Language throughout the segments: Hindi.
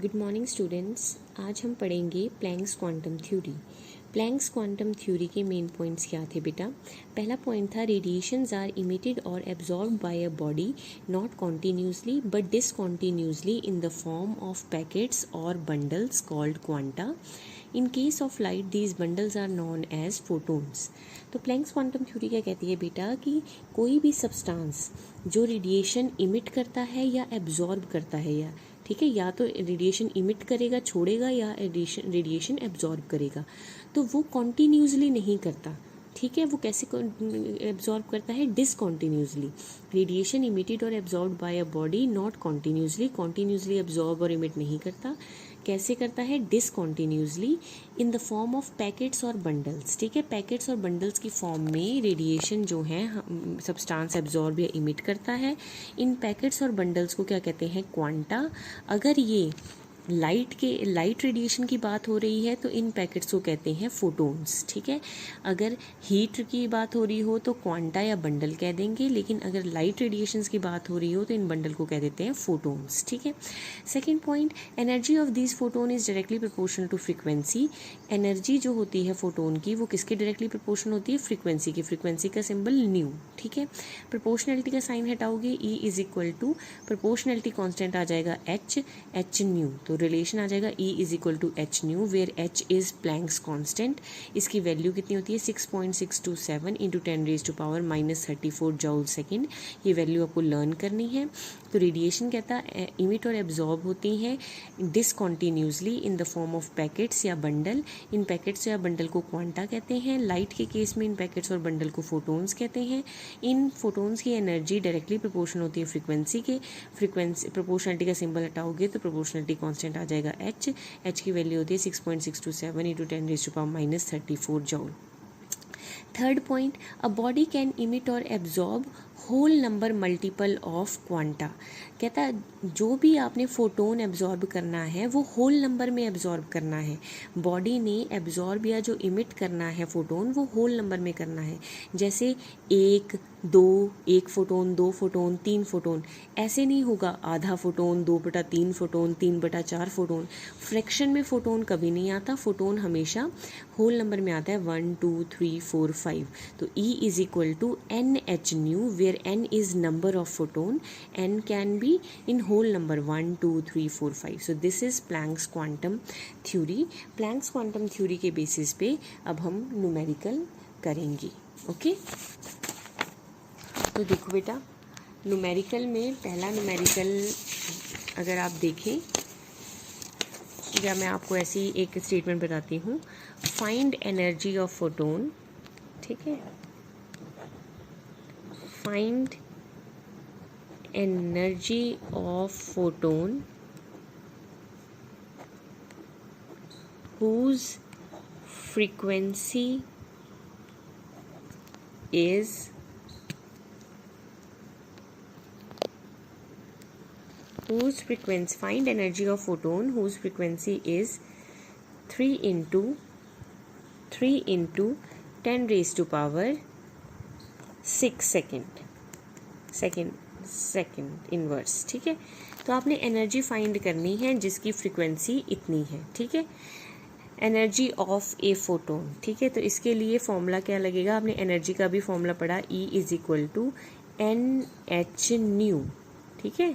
Good morning students. आज हम पढ़ेंगे Planck's quantum theory. Planck's quantum theory के मेन पॉइंट्स क्या थे बेटा? पहला पॉइंट था रेडिएशंस आर इमिटेड और absorbed by a body not continuously but discontinuously in the form of packets और bundles called quanta. In case of light these bundles are known as photons. तो प्लैंक्स क्वांटम थ्योरी क्या कहती है बेटा कि कोई भी सब्सटेंस जो रेडिएशन इमिट करता है या एब्जॉर्ब करता है, या ठीक है, या तो रेडिएशन इमिट करेगा छोड़ेगा या रेडिएशन एब्जॉर्ब करेगा, तो वो कॉन्टीन्यूसली नहीं करता। ठीक है, वो कैसे एब्जॉर्ब करता है? डिसकॉन्टीन्यूसली। रेडिएशन इमिटेड और absorb by a body not continuously absorb और इमिट नहीं करता। कैसे करता है? Discontinuously in the form of packets और बंडल्स। ठीक है, पैकेट्स और बंडल्स की फॉर्म में रेडिएशन जो है सब्सटेंस एब्जॉर्ब या इमिट करता है। इन पैकेट्स और बंडल्स को क्या कहते हैं? क्वांटा। अगर ये लाइट रेडिएशन की बात हो रही है तो इन पैकेट्स को कहते हैं फोटोन्स। ठीक है, अगर हीट की बात हो रही हो तो क्वांटा या बंडल कह देंगे, लेकिन अगर लाइट रेडिएशंस की बात हो रही हो तो इन बंडल को कह देते हैं फोटोन्स। ठीक है, second point, energy of this photon is directly proportional to frequency. Energy जो होती है फोटोन की वो किसके डायरेक्टली प्रोपोर्शनल होती है? फ्रीक्वेंसी की। फ्रीक्वेंसी का सिंबल न्यू। ठीक है, प्रोपोर्शनलिटी का साइन हटाओगे E is equal to proportionality constant आ जाएगा एच न्यू, तो रिलेशन आ जाएगा E is equal to H nu where H is Planck's constant. इसकी वैल्यू कितनी होती है? 6.627 इंटू 10⁻⁻34 जूल सेकेंड। ये वैल्यू आपको लर्न करनी है। तो रेडिएशन कहता है इमिट और एब्जॉर्ब होती हैं discontinuously in the form of packets या बंडल। इन पैकेट्स या बंडल को क्वांटा कहते हैं। लाइट के केस में इन पैकेट्स और बंडल को फोटोन्स कहते हैं। इन फोटोन्स की एनर्जी डायरेक्टली प्रोपोर्शनल होती है फ्रीक्वेंसी के। फ्रीक्वेंसी प्रोपोर्शनलिटी का सिंबल हटाओगे तो प्रोपोर्शनलिटी कांस्टेंट आ जाएगा H की वैल्यू होती है 6.627 into 10⁻⁻34 joule. Third point, a body can emit और absorb whole number multiple of quanta. कहता है जो भी आपने फोटोन एब्जॉर्ब करना है वो होल नंबर में एब्जॉर्ब करना है। बॉडी ने एब्जॉर्ब या जो इमिट करना है फोटोन वो होल नंबर में करना है। जैसे 1, 2, 1 फोटोन, 2 फोटोन, 3 फोटोन, ऐसे नहीं होगा आधा फोटोन, 2/3 फोटोन, 3/4 फोटोन। फ्रैक्शन में फोटोन कभी नहीं आता, फोटोन हमेशा होल नंबर में आता है 1, 2, 3, 4, 5। तो E is equal to NH nu where N is number of photon. N can be in whole number 1, 2, 3, 4, 5. So this is Planck's quantum theory. Planck's quantum theory के बेसिस पे अब हम न्यूमेरिकल करेंगे। ओके, तो देखो बेटा, न्यूमेरिकल में पहला न्यूमेरिकल अगर आप देखें, या मैं आपको ऐसी एक स्टेटमेंट बताती हूँ, फाइंड एनर्जी ऑफ फोटोन। ठीक है, find energy of photon whose frequency is find energy of photon whose frequency is 3 into 10⁻⁶ second inverse. ठीक है, तो आपने एनर्जी फाइंड करनी है जिसकी फ्रीक्वेंसी इतनी है। ठीक है, एनर्जी ऑफ ए फोटोन। ठीक है, तो इसके लिए फॉर्मूला क्या लगेगा? आपने एनर्जी का भी फॉर्मूला पढ़ा, E is equal to NH nu. ठीक है,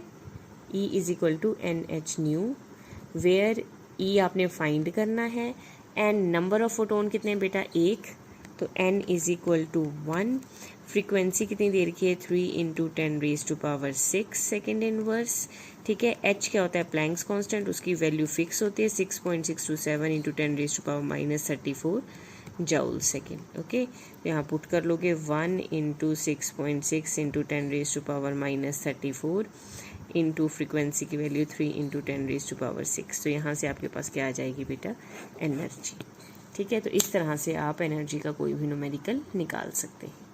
E is equal to NH nu where E आपने फाइंड करना है। N नंबर ऑफ फोटोन कितने बेटा? 1, तो N is equal to 1। Frequency कितनी दे रखी है? 3 इंटू 10⁻⁶ सेकेंड इनवर्स। ठीक है, H क्या होता है? प्लैंक्स कांस्टेंट, उसकी वैल्यू फिक्स होती है 6.627 इंटू 10⁻⁻34 जूल सेकेंड। ओके, तो यहाँ पुट कर लोगे 1 इंटू 6.6 इंटू 10⁻⁻34 इंटू फ्रीक्वेंसी की वैल्यू 3 इंटू 10⁻⁶। तो यहाँ से आपके पास क्या आ जाएगी बेटा? एनर्जी। ठीक है, तो इस तरह से आप एनर्जी का कोई भी न्यूमेरिकल निकाल सकते हैं।